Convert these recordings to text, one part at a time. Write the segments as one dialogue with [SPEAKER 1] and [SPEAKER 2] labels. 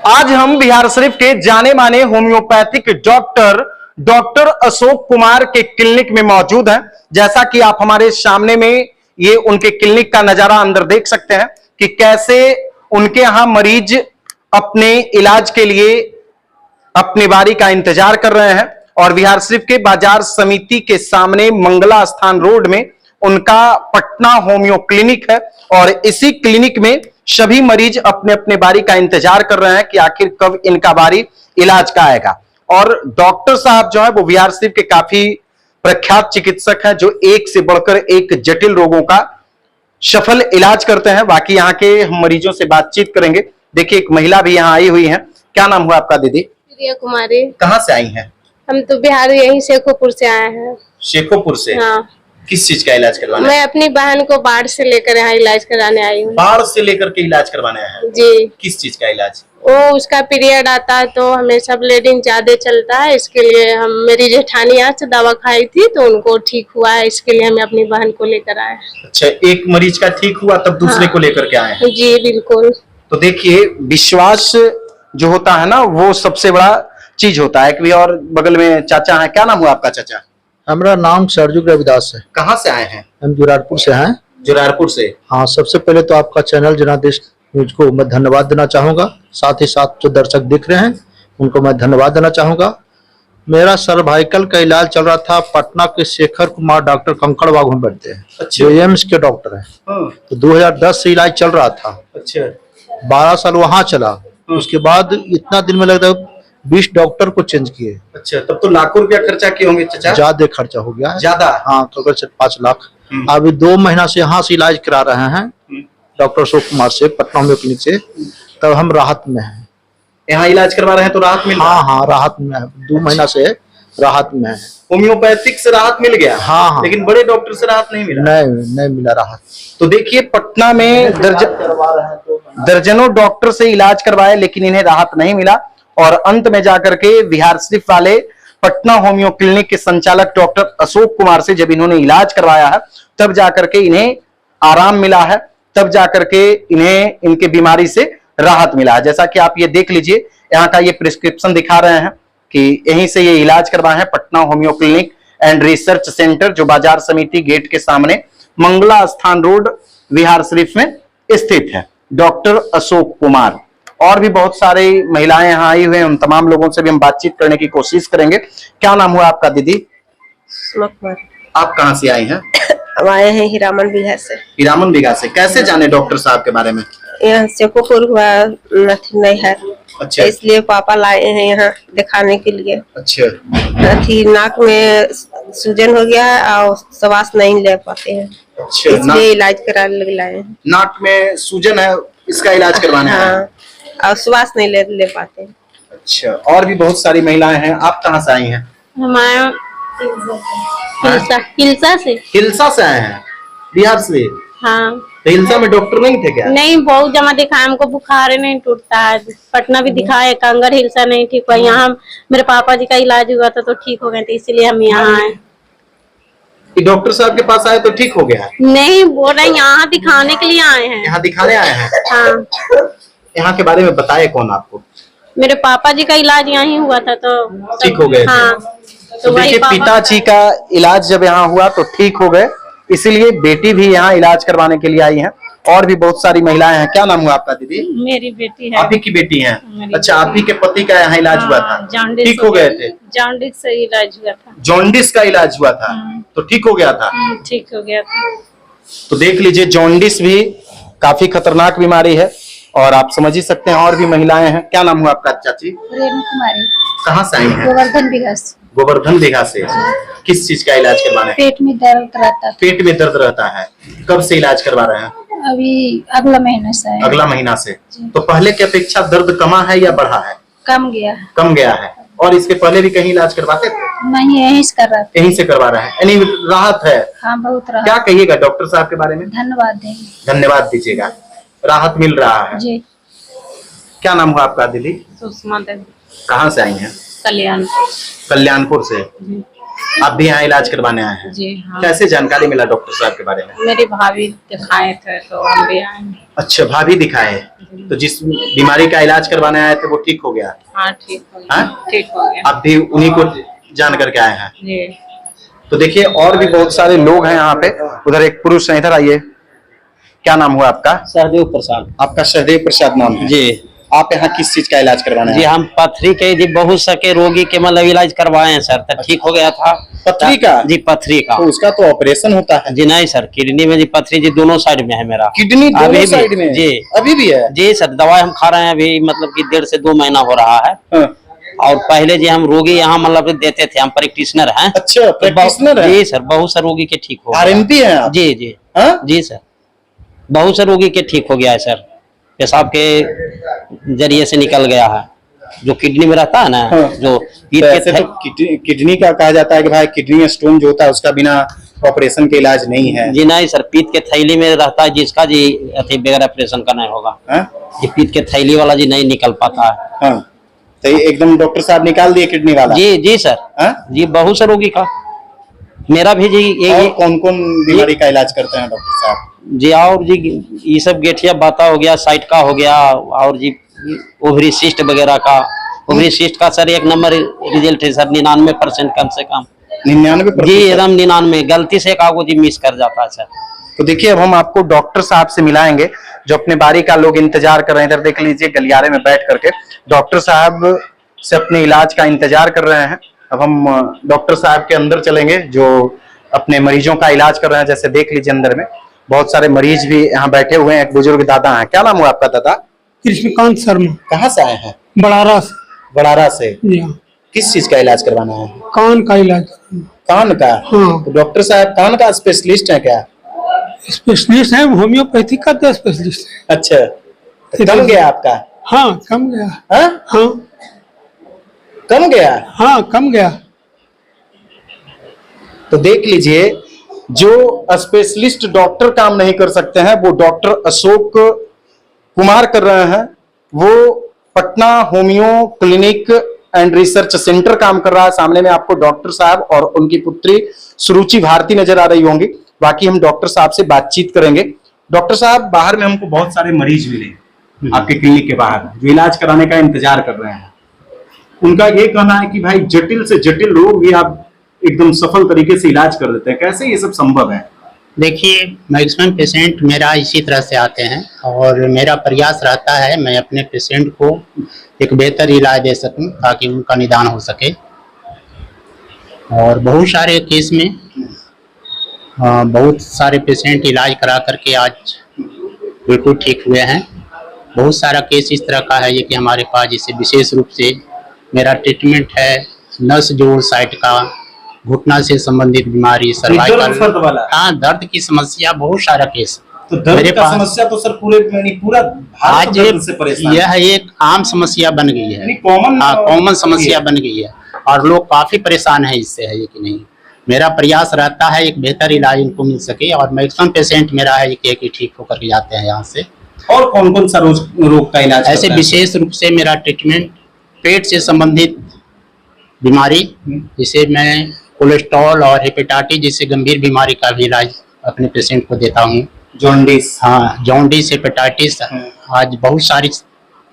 [SPEAKER 1] आज हम बिहार शरीफ के जाने माने होम्योपैथिक डॉक्टर अशोक कुमार के क्लिनिक में मौजूद हैं। जैसा कि आप हमारे सामने में ये उनके क्लिनिक का नजारा अंदर देख सकते हैं कि कैसे उनके यहां मरीज अपने इलाज के लिए अपनी बारी का इंतजार कर रहे हैं। और बिहार शरीफ के बाजार समिति के सामने मंगला स्थान रोड में उनका पटना होम्यो क्लिनिक है और इसी क्लिनिक में सभी मरीज अपने अपने बारी का इंतजार कर रहे हैं कि आखिर कब इनका बारी इलाज का आएगा। और डॉक्टर साहब जो है वो बिहार शरीफ के काफी प्रख्यात चिकित्सक हैं जो एक से बढ़कर एक जटिल रोगों का सफल इलाज करते हैं। बाकी यहाँ के हम मरीजों से बातचीत करेंगे। देखिए एक महिला भी यहाँ आई हुई है। क्या नाम हुआ आपका दीदी?
[SPEAKER 2] प्रिया कुमारी।
[SPEAKER 1] कहाँ से आई हैं?
[SPEAKER 2] हम तो बिहार यहीं शेखोपुर से आए हैं।
[SPEAKER 1] शेखोपुर से?
[SPEAKER 2] हाँ।
[SPEAKER 1] किस चीज का इलाज करवाना?
[SPEAKER 2] मैं अपनी बहन को बाढ़ से लेकर यहाँ इलाज कराने आई हूँ।
[SPEAKER 1] बाढ़ से लेकर के इलाज करवाने आए हैं?
[SPEAKER 2] जी।
[SPEAKER 1] किस चीज का इलाज?
[SPEAKER 2] वो उसका पीरियड आता है तो हमेशा ब्लीडिंग ज्यादा चलता है, इसके लिए हम मेरी जेठानी आज से दवा खाई थी तो उनको ठीक हुआ है, इसके लिए हम अपनी बहन को लेकर आए।
[SPEAKER 1] अच्छा, एक मरीज का ठीक हुआ तब दूसरे को लेकर के आए हैं?
[SPEAKER 2] जी बिल्कुल।
[SPEAKER 1] तो देखिए विश्वास जो होता है ना वो सबसे बड़ा चीज होता है। कि और बगल में चाचा है। क्या नाम हुआ आपका चाचा?
[SPEAKER 3] हमारा नाम सरजू रविदास है।
[SPEAKER 1] कहाँ से आए हैं?
[SPEAKER 3] हम जुरारपुर से हैं।
[SPEAKER 1] जुरारपुर से?
[SPEAKER 3] हाँ, सबसे पहले तो आपका चैनल जनादेश न्यूज को मैं धन्यवाद देना चाहूंगा। साथ ही साथ जो दर्शक दिख रहे हैं उनको मैं धन्यवाद देना चाहूंगा। मेरा सर्वाइकल का इलाज चल रहा था। पटना के शेखर कुमार डॉक्टर कंकड़ बाग में बैठते हैं।
[SPEAKER 1] अच्छा।
[SPEAKER 3] जो एम्स के डॉक्टर हैं। तो 2010 से इलाज चल रहा था।
[SPEAKER 1] अच्छा।
[SPEAKER 3] 12 साल वहाँ चला। उसके बाद इतना दिन में लगता है 20 डॉक्टर को चेंज किए।
[SPEAKER 1] अच्छा, तब तो लाखों रुपया खर्चा किए होंगे चाचा?
[SPEAKER 3] ज्यादा खर्चा हो गया है।
[SPEAKER 1] ज्यादा?
[SPEAKER 3] हाँ, तो 5 लाख। अभी 2 महीना से यहाँ से इलाज करा रहे हैं डॉक्टर अशोक कुमार से, पटना होम्यो क्लिनिक से। तब हम राहत में हैं।
[SPEAKER 1] यहाँ इलाज करवा रहे हैं तो राहत मिल?
[SPEAKER 3] हाँ हाँ, राहत में है। 2 महीना से राहत में है।
[SPEAKER 1] होम्योपैथिक से राहत मिल गया?
[SPEAKER 3] हाँ हाँ।
[SPEAKER 1] लेकिन बड़े डॉक्टर से राहत नहीं मिला?
[SPEAKER 3] नहीं मिला राहत।
[SPEAKER 1] तो देखिए पटना में दर्जनों डॉक्टर से इलाज करवाए लेकिन इन्हें राहत नहीं मिला। और अंत में जाकर के बिहार शरीफ वाले पटना होम्यो क्लिनिक के संचालक डॉक्टर अशोक कुमार से जब इन्होंने इलाज करवाया है तब जाकर के इन्हें आराम मिला है, तब जाकर के इन्हें इनके बीमारी से राहत मिला है। जैसा कि आप ये देख लीजिए, यहाँ का ये प्रिस्क्रिप्शन दिखा रहे हैं कि यहीं से ये इलाज करवाए हैं। Patna homeo clinic and research centre जो बाजार समिति गेट के सामने मंगला स्थान रोड बिहार शरीफ में स्थित है। डॉक्टर अशोक कुमार और भी बहुत सारी महिलाएं यहाँ आई हुए हैं। उन तमाम लोगों से भी हम बातचीत करने की कोशिश करेंगे। क्या नाम हुआ आपका दीदी? आप कहाँ से आई हैं?
[SPEAKER 2] हम आए हैं हीरामन बिहार से।
[SPEAKER 1] हीरामन बिहार से? कैसे जाने डॉक्टर साहब के बारे में?
[SPEAKER 2] यहाँ शेखोपुर हुआ नहीं है।
[SPEAKER 1] अच्छा।
[SPEAKER 2] इसलिए पापा लाए हैं यहाँ दिखाने के लिए।
[SPEAKER 1] अच्छा।
[SPEAKER 2] नाक में सूजन हो गया है और श्वास नहीं ले पाते हैं।
[SPEAKER 1] अच्छा।
[SPEAKER 2] इसलिए इलाज करा लाए हैं।
[SPEAKER 1] नाक में सूजन है, इसका इलाज करवाना है?
[SPEAKER 2] हाँ, और श्वास नहीं ले पाते हैं।
[SPEAKER 1] अच्छा, और भी बहुत सारी महिलाएं हैं। आप कहाँ से आई हैं?
[SPEAKER 2] हमारा हिलसा से।
[SPEAKER 1] हिलसा से आए हैं बिहार से?
[SPEAKER 2] हाँ।
[SPEAKER 1] तो हिलसा में डॉक्टर नहीं थे क्या?
[SPEAKER 2] नहीं, बहुत जमा दिखाया, हमको बुखार नहीं टूटता है। पटना भी दिखाए, कांगड़ हिलसा नहीं ठीक हुआ। यहाँ मेरे पापा जी का इलाज हुआ था तो ठीक हो गए थे, इसीलिए हम यहाँ आए।
[SPEAKER 1] डॉक्टर साहब के पास आए तो ठीक हो गया?
[SPEAKER 2] नहीं, बोल रहे यहाँ दिखाने के लिए आए हैं।
[SPEAKER 1] यहाँ दिखाने आए हैं?
[SPEAKER 2] हाँ।
[SPEAKER 1] यहाँ के बारे में बताए कौन आपको?
[SPEAKER 2] मेरे पापा जी का इलाज यहाँ ही हुआ था तो
[SPEAKER 1] ठीक हो गए?
[SPEAKER 2] हाँ।
[SPEAKER 1] तो देखिए पिताजी का इलाज जब यहाँ हुआ तो ठीक हो गए, इसीलिए बेटी भी यहाँ इलाज करवाने के लिए आई है। और भी बहुत सारी महिलाएं हैं। क्या नाम हुआ आपका दीदी?
[SPEAKER 2] मेरी बेटी है।
[SPEAKER 1] आप ही की बेटी है? अच्छा, आप ही के पति का यहाँ इलाज हुआ था? ठीक हो गए थे?
[SPEAKER 2] जॉन्डिस से इलाज हुआ था।
[SPEAKER 1] जॉन्डिस का इलाज हुआ था तो ठीक हो गया था?
[SPEAKER 2] ठीक हो गया था।
[SPEAKER 1] तो देख लीजिए जॉन्डिस भी काफी खतरनाक बीमारी है और आप समझ ही सकते हैं। और भी महिलाएं हैं। क्या नाम हुआ आपका चाची?
[SPEAKER 2] रेणु कुमारी।
[SPEAKER 1] कहाँ से आई हैं?
[SPEAKER 2] गोवर्धन बिघा से।
[SPEAKER 1] गोवर्धन बिघा से? किस चीज का इलाज करवाना है?
[SPEAKER 2] पेट में दर्द रहता है।
[SPEAKER 1] पेट में दर्द रहता है? कब से इलाज करवा रहे हैं?
[SPEAKER 2] अभी अगला महीना से है।
[SPEAKER 1] अगला महीना से? तो पहले की अपेक्षा दर्द कमा है या बढ़ा है?
[SPEAKER 2] कम गया है।
[SPEAKER 1] कम गया है। और इसके पहले भी कहीं इलाज करवाते थे?
[SPEAKER 2] नहीं, यहीं से कर रहा था।
[SPEAKER 1] यहीं से करवा रहे हैं, यानी राहत है?
[SPEAKER 2] हाँ, बहुत राहत।
[SPEAKER 1] क्या कहिएगा डॉक्टर साहब के बारे में?
[SPEAKER 2] धन्यवाद देंगे।
[SPEAKER 1] धन्यवाद दीजिएगा, राहत मिल रहा है
[SPEAKER 2] जी।
[SPEAKER 1] क्या नाम हुआ आपका दीदी?
[SPEAKER 2] सुषमा देवी।
[SPEAKER 1] कहाँ से आई हैं?
[SPEAKER 2] कल्याणपुर।
[SPEAKER 1] कल्याणपुर से? आप भी यहाँ इलाज करवाने आए हैं?
[SPEAKER 4] जी हाँ।
[SPEAKER 1] कैसे जानकारी मिला डॉक्टर साहब के बारे में?
[SPEAKER 4] मेरी भाभी दिखाए थे तो हम भी आए।
[SPEAKER 1] अच्छा, भाभी दिखाए, तो जिस बीमारी का इलाज करवाने आए थे वो ठीक हो गया?
[SPEAKER 4] हाँ ठीक हो गया।
[SPEAKER 1] हाँ?
[SPEAKER 4] ठीक हो गया।
[SPEAKER 1] आप भी उन्हीं को जान करके आए हैं?
[SPEAKER 4] जी।
[SPEAKER 1] तो देखिए और भी बहुत सारे लोग हैं यहाँ पे। उधर एक पुरुष है, इधर आइए। क्या नाम हुआ आपका?
[SPEAKER 5] सहदेव प्रसाद।
[SPEAKER 1] आपका सहदेव प्रसाद नाम है?
[SPEAKER 5] जी।
[SPEAKER 1] आप यहाँ किस चीज का इलाज करवाने
[SPEAKER 5] जी
[SPEAKER 1] आए?
[SPEAKER 5] हम पथरी के जी बहुत सके रोगी के मतलब इलाज करवाए हैं सर, तो ठीक हो गया था।
[SPEAKER 1] पथरी का?
[SPEAKER 5] जी पथरी का।
[SPEAKER 1] तो उसका तो ऑपरेशन होता है।
[SPEAKER 5] जी नहीं सर, किडनी में जी पथरी जी दोनों साइड में है मेरा।
[SPEAKER 1] किडनी
[SPEAKER 5] अभी
[SPEAKER 1] दोनों
[SPEAKER 5] भी?
[SPEAKER 1] साइड में?
[SPEAKER 5] जी।
[SPEAKER 1] अभी भी है?
[SPEAKER 5] जी सर, दवाई हम खा रहे हैं अभी, मतलब कि 1.5 से 2 महीना हो रहा है।
[SPEAKER 1] हाँ।
[SPEAKER 5] और पहले जी हम रोगी यहाँ मतलब देते थे, हम प्रैक्टिशनर हैं।
[SPEAKER 1] अच्छा, प्रैक्टिशनर है?
[SPEAKER 5] जी सर, बहुत से रोगी के ठीक हो गया।
[SPEAKER 1] आरएमपी है आप?
[SPEAKER 5] जी जी।
[SPEAKER 1] हाँ?
[SPEAKER 5] जी सर, बहुत से रोगी के ठीक हो गया है सर, पेशाब के जरिए से निकल गया है जो किडनी में रहता है ना।
[SPEAKER 1] हाँ।
[SPEAKER 5] जो पीठ
[SPEAKER 1] तो
[SPEAKER 5] के
[SPEAKER 1] ऐसे तो किडनी का कहा जाता है कि भाई किडनी स्टोन जो होता है उसका बिना ऑपरेशन के इलाज नहीं है।
[SPEAKER 5] जी नहीं सर, पीठ के थैली में रहता है जिसका जी अति बगैर ऑपरेशन का नहीं होगा।
[SPEAKER 1] हाँ?
[SPEAKER 5] ये पीठ के थैली वाला जी नहीं निकल पाता है।
[SPEAKER 1] हाँ। तो ये एकदम डॉक्टर साहब निकाल दिए किडनी वाला?
[SPEAKER 5] जी जी सर।
[SPEAKER 1] हाँ?
[SPEAKER 5] जी बहुत से रोगी का, मेरा भी जी
[SPEAKER 1] और कौन कौन बीमारी का इलाज करते हैं डॉक्टर साहब?
[SPEAKER 5] जी और जी ये सब गेठिया बाता हो गया, साइट का हो गया, और जी ओवरी सिस्ट वगैरह का। ओवरी सिस्ट का सर 1 नंबर रिजल्ट है सर, 99% कम से कम।
[SPEAKER 1] 99%?
[SPEAKER 5] जी एकदम 99, गलती से एक आगो जी मिस कर जाता है सर।
[SPEAKER 1] तो देखिए अब हम आपको डॉक्टर साहब से मिलाएंगे जो अपने बारी का लोग इंतजार कर रहे हैं। इधर देख लीजिए गलियारे में बैठ करके डॉक्टर साहब से अपने इलाज का इंतजार कर रहे हैं। अब हम डॉक्टर साहब के अंदर चलेंगे जो अपने मरीजों का इलाज कर रहे हैं। जैसे देख लीजिए अंदर में बहुत सारे मरीज भी यहाँ बैठे हुए हैं। एक बुजुर्ग दादा हैं। क्या नाम हुआ आपका दादा?
[SPEAKER 6] कृष्णकांत शर्मा।
[SPEAKER 1] कहाँ से आए हैं?
[SPEAKER 6] बड़ारा से।
[SPEAKER 1] बड़ारा से?
[SPEAKER 6] जी हाँ।
[SPEAKER 1] किस चीज का इलाज करवाना है?
[SPEAKER 6] कान का इलाज कराना।
[SPEAKER 1] कान का?
[SPEAKER 6] हाँ।
[SPEAKER 1] तो डॉक्टर साहब कान का स्पेशलिस्ट है क्या?
[SPEAKER 6] स्पेशलिस्ट है, होम्योपैथिक का तो स्पेशलिस्ट है।
[SPEAKER 1] अच्छा, तो कम गया आपका?
[SPEAKER 6] हाँ कम गया।
[SPEAKER 1] हाँ?
[SPEAKER 6] हाँ
[SPEAKER 1] कम गया?
[SPEAKER 6] हाँ कम गया।
[SPEAKER 1] तो देख लीजिए जो स्पेशलिस्ट डॉक्टर काम नहीं कर सकते हैं वो डॉक्टर अशोक कुमार कर रहे हैं। वो Patna homeo clinic and research centre काम कर रहा है। सामने में आपको डॉक्टर साहब और उनकी पुत्री सुरुचि भारती नजर आ रही होंगी। बाकी हम डॉक्टर साहब से बातचीत करेंगे। डॉक्टर साहब, बाहर में हमको बहुत सारे मरीज मिले आपके क्लिनिक के बाहर जो इलाज कराने का इंतजार कर रहे हैं। उनका ये कहना है कि भाई जटिल से जटिल रोग भी आप एकदम सफल तरीके से इलाज कर देते हैं। कैसे ये सब संभव है?
[SPEAKER 7] देखिए, मैक्सिमम पेशेंट मेरा इसी तरह से आते हैं और मेरा प्रयास रहता है मैं अपने पेशेंट को एक बेहतर इलाज दे सकूं ताकि उनका निदान हो सके। और बहुत सारे केस में बहुत सारे पेशेंट इलाज करा करके आज बिल्कुल ठीक हुए हैं। बहुत सारा केस इस तरह का है ये कि हमारे पास जैसे विशेष रूप से मेरा ट्रीटमेंट है नस जोड़ साइट का, घुटना से संबंधित बीमारी, सर्वाइकल, हाँ दर्द की समस्या, बहुत सारा केस।
[SPEAKER 1] तो दर्द का समस्या तो सर पूरा भारत
[SPEAKER 7] आज
[SPEAKER 1] दर्द से परेशान है।
[SPEAKER 7] यह एक आम समस्या बन गई है,
[SPEAKER 1] कॉमन
[SPEAKER 7] कॉमन समस्या बन गई है और लोग काफी परेशान है इससे, है ये कि नहीं। मेरा प्रयास रहता है एक बेहतर इलाज इनको मिल सके और मैक्सिमम पेशेंट मेरा है कि ठीक होकर के जाते हैं यहाँ से।
[SPEAKER 1] और कौन कौन सा रोग का इलाज
[SPEAKER 7] ऐसे विशेष रूप से मेरा ट्रीटमेंट पेट से संबंधित बीमारी, जिसे मैं कोलेस्ट्रॉल और हेपेटाइटिस जैसे गंभीर बीमारी का भी इलाज अपने पेशेंट को देता हूँ।
[SPEAKER 1] जॉन्डिस,
[SPEAKER 7] हाँ जॉन्डिस, हेपेटाइटिस, आज बहुत सारी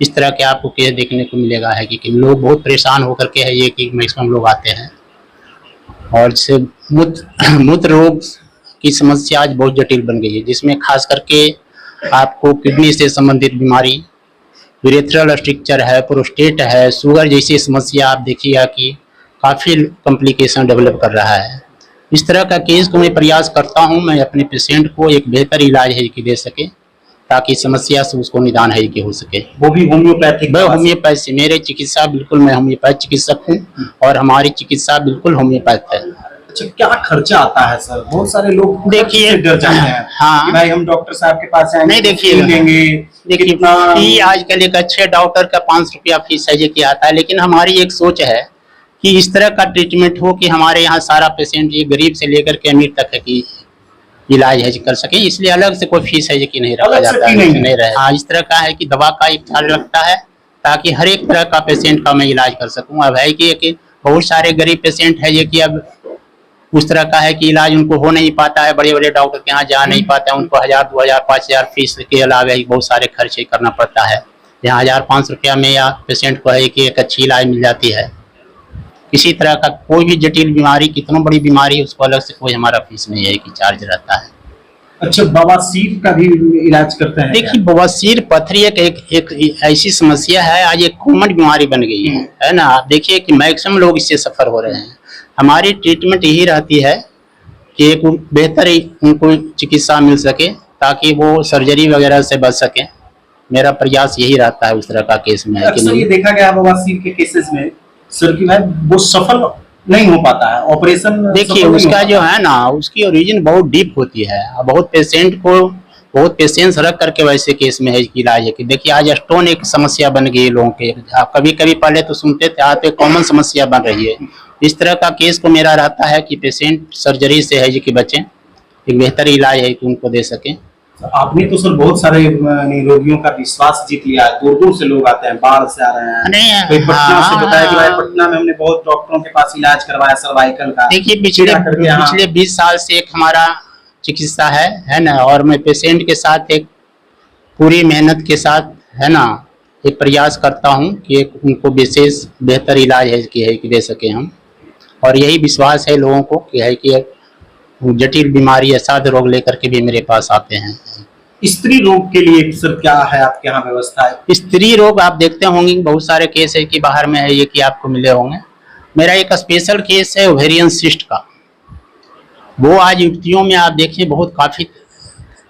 [SPEAKER 7] इस तरह के आपको केस देखने को मिलेगा है कि लोग बहुत परेशान होकर के है ये कि मैक्सिमम लोग आते हैं। और जैसे मूत्र रोग की समस्या आज बहुत जटिल बन गई है, जिसमें खास करके आपको किडनी से संबंधित बीमारी, यूरेथ्रल स्ट्रक्चर है, प्रोस्टेट है, शुगर जैसी समस्या आप देखिएगा कि काफ़ी कॉम्प्लिकेशन डेवलप कर रहा है। इस तरह का केस को मैं प्रयास करता हूं मैं अपने पेशेंट को एक बेहतर इलाज है कि दे सके ताकि समस्या से उसको निदान है कि हो सके।
[SPEAKER 1] वो भी होम्योपैथिक?
[SPEAKER 7] मैं होम्योपैथ से, मेरे चिकित्सा बिल्कुल मैं होम्योपैथ चिकित्सक हूँ और हमारी चिकित्सा बिल्कुल होम्योपैथ है। अच्छा,
[SPEAKER 1] क्या खर्चा आता है सर? बहुत सारे लोग
[SPEAKER 7] देखिए
[SPEAKER 1] डर जाते हैं
[SPEAKER 7] हाँ
[SPEAKER 1] कि भाई हम डॉक्टर साहब के पास आएंगे,
[SPEAKER 7] नहीं देखिए
[SPEAKER 1] कितना
[SPEAKER 7] फी आजकल एक अच्छे डॉक्टर का 500 रुपया फीस है कि आता है, लेकिन हमारी एक सोच है कि इस तरह का ट्रीटमेंट हो कि हमारे यहाँ सारा पेशेंट ये गरीब से लेकर के अमीर तक है कि इलाज है कर सके, इसलिए अलग से कोई फीस है कि नहीं रखा जाता है, नहीं रहे। हाँ, इस तरह का है कि दवा का एक ख्याल रखता है ताकि हर एक तरह का पेशेंट का मैं इलाज कर सकूँ। अब है कि बहुत सारे गरीब पेशेंट है ये कि अब उस तरह का है कि इलाज उनको हो नहीं पाता है, बड़े बड़े डॉक्टर के यहाँ जा नहीं पाता है, उनको 1000, 2000, 5000 फीस के अलावा बहुत सारे खर्चे करना पड़ता है। यहाँ 1500 रुपया में या पेशेंट को है कि एक अच्छी इलाज मिल जाती है। किसी तरह का कोई भी जटिल बीमारी, कितना बड़ी बीमारी, उसको अलग से कोई हमारा फीस नहीं है कि चार्ज रहता है।
[SPEAKER 1] अच्छा, बवासीर का भी इलाज करते हैं?
[SPEAKER 7] देखिए, बवासीर पथरी एक ऐसी समस्या है, आज एक कॉमन बीमारी बन गई है ना। आप देखिए कि मैक्सिमम लोग इससे सफर हो रहे हैं। हमारी ट्रीटमेंट यही रहती है कि एक बेहतर उनको चिकित्सा मिल सके ताकि वो सर्जरी वगैरह से बच सके। मेरा प्रयास यही रहता है उस तरह का केस में है कि नहीं।
[SPEAKER 1] ये देखा गया बवासीर के केसेस में सर की भाई वो सफल नहीं हो पाता है ऑपरेशन।
[SPEAKER 7] देखिए, उसका जो है ना, उसकी ओरिजिन बहुत डीप होती है। बहुत पेशेंट को बहुत पेशेंस रख करके वैसे केस में है कि इलाज है कि देखिए आज स्टोन एक समस्या बन गई है लोगों के। आप कभी कभी पहले तो सुनते थे, आज तो कॉमन समस्या बन रही है। इस तरह का केस को मेरा रहता है कि पेशेंट सर्जरी से है कि बचें, एक बेहतर इलाज है कि उनको दे सकें।
[SPEAKER 1] आपने तो सर बहुत सारे रोगियों का विश्वास जीत लिया है। दूर दूर से लोग आते हैं, बाहर से आ रहे हैं। कोई पटना से बताया कि भाई पटना में हमने बहुत डॉक्टरों के पास इलाज करवाया सर्वाइकल का।
[SPEAKER 7] देखिए, पिछले 20 साल से एक हमारा चिकित्सा है ना, और मैं पेशेंट के साथ एक पूरी मेहनत के साथ है ना एक प्रयास करता हूं कि एक उनको विशेष बेहतर इलाज है कि दे सके हम। और यही विश्वास है लोगों को कि है कि जटिल बीमारी या साध रोग लेकर के भी मेरे पास आते हैं।
[SPEAKER 1] स्त्री रोग के लिए सर क्या है आपके यहाँ व्यवस्था है?
[SPEAKER 7] स्त्री रोग आप देखते होंगे बहुत सारे केस है कि बाहर में है ये कि आपको मिले होंगे। मेरा एक स्पेशल केस है ओवेरियन सिस्ट का। वो आज युवतियों में आप देखिए बहुत काफ़ी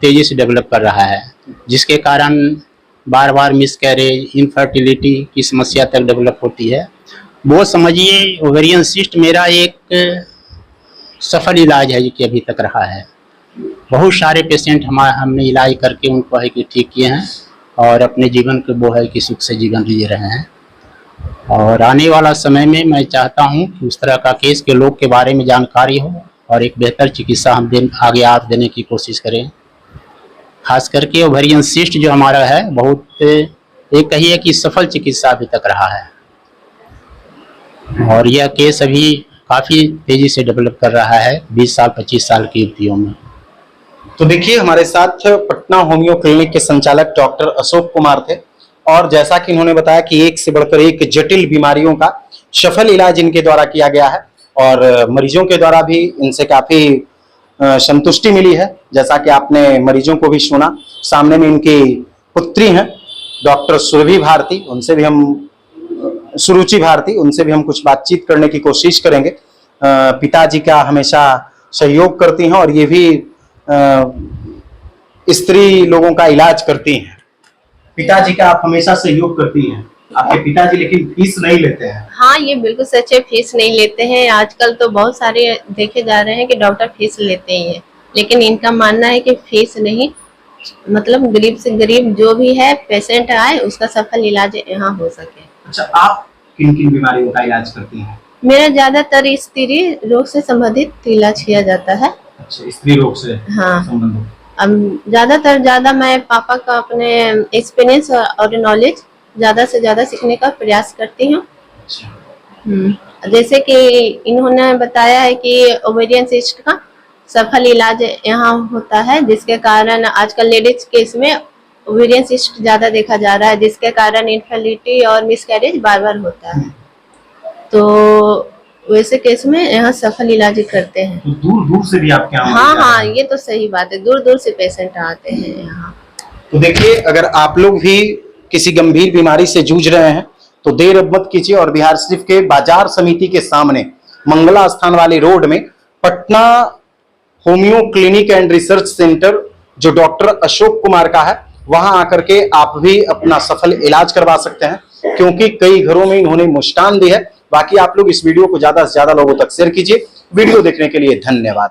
[SPEAKER 7] तेज़ी से डेवलप कर रहा है, जिसके कारण बार बार मिसकैरेज, इनफर्टिलिटी की समस्या तक डेवलप होती है। वो समझिए ओवेरियन सिस्ट मेरा एक सफल इलाज है कि अभी तक रहा है। बहुत सारे पेशेंट हमने इलाज करके उनको है कि ठीक किए हैं और अपने जीवन को वो है कि सुख से जीवन जी रहे हैं। और आने वाला समय में मैं चाहता हूं कि उस तरह का केस के लोग के बारे में जानकारी हो और एक बेहतर चिकित्सा हम आगे आप देने की कोशिश करें। खास करके ओवेरियन सिस्ट जो हमारा है बहुत एक कहिए कि सफल चिकित्सा अभी तक रहा है, और यह केस अभी काफ़ी तेज़ी से डेवलप कर रहा है 20 साल 25 साल की युवतियों में।
[SPEAKER 1] तो देखिए, हमारे साथ पटना होम्यो क्लिनिक के संचालक डॉक्टर अशोक कुमार थे, और जैसा कि इन्होंने बताया कि एक से बढ़कर एक जटिल बीमारियों का सफल इलाज इनके द्वारा किया गया है और मरीजों के द्वारा भी इनसे काफ़ी संतुष्टि मिली है। जैसा कि आपने मरीजों को भी सुना, सामने में इनकी पुत्री हैं डॉक्टर सुरभि भारती, उनसे भी हम सुरुचि भारती, उनसे भी हम कुछ बातचीत करने की कोशिश करेंगे। पिताजी का हमेशा सहयोग करती हैं और ये भी स्त्री लोगों का इलाज करती हैं। पिताजी का आप हमेशा सहयोग करती हैं। आपके पिताजी लेकिन फीस नहीं लेते हैं।
[SPEAKER 2] हाँ, ये बिल्कुल सच है, फीस नहीं लेते हैं। आजकल तो बहुत सारे देखे जा रहे हैं कि डॉक्टर फीस लेते ही हैं, लेकिन इनका मानना है कि फीस नहीं, मतलब गरीब से गरीब जो भी है पेशेंट आए उसका सफल इलाज यहाँ हो सके।
[SPEAKER 1] अच्छा, आप किन किन बीमारियों का इलाज करती हैं?
[SPEAKER 2] मेरा ज्यादातर स्त्री रोग से संबंधित इलाज किया जाता है।
[SPEAKER 1] अच्छा, स्त्री रोग से
[SPEAKER 2] हाँ,
[SPEAKER 1] संबंधित।
[SPEAKER 2] ज्यादा मैं पापा का अपने एक्सपीरियंस और नॉलेज ज्यादा से ज्यादा सीखने का प्रयास करती हूँ। जैसे कि इन्होंने बताया है कि ओवेरियन सिस्ट का सफल इलाज यहाँ होता है, जिसके कारण आजकल लेडीज केस में ओवेरियन सिस्ट ज्यादा देखा जा रहा है, जिसके कारण इनफर्टिलिटी और मिसकैरेज बार बार होता है। तो वैसे केस में यहाँ सफल इलाज करते हैं।
[SPEAKER 1] तो दूर दूर से भी आपके यहाँ?
[SPEAKER 2] हाँ, ये तो सही बात है, दूर दूर से पेशेंट आते हैं यहाँ।
[SPEAKER 1] तो देखिए, अगर आप लोग भी किसी गंभीर बीमारी से जूझ रहे हैं तो देर अब मत कीजिए और बिहार शरीफ के बाजार समिति के सामने मंगला स्थान वाली रोड में Patna homeo clinic and research centre जो डॉक्टर अशोक कुमार का है, वहां आकर के आप भी अपना सफल इलाज करवा सकते हैं, क्योंकि कई घरों में इन्होंने मुस्कान दी है। बाकी आप लोग इस वीडियो को ज्यादा से ज्यादा लोगों तक शेयर कीजिए। वीडियो देखने के लिए धन्यवाद।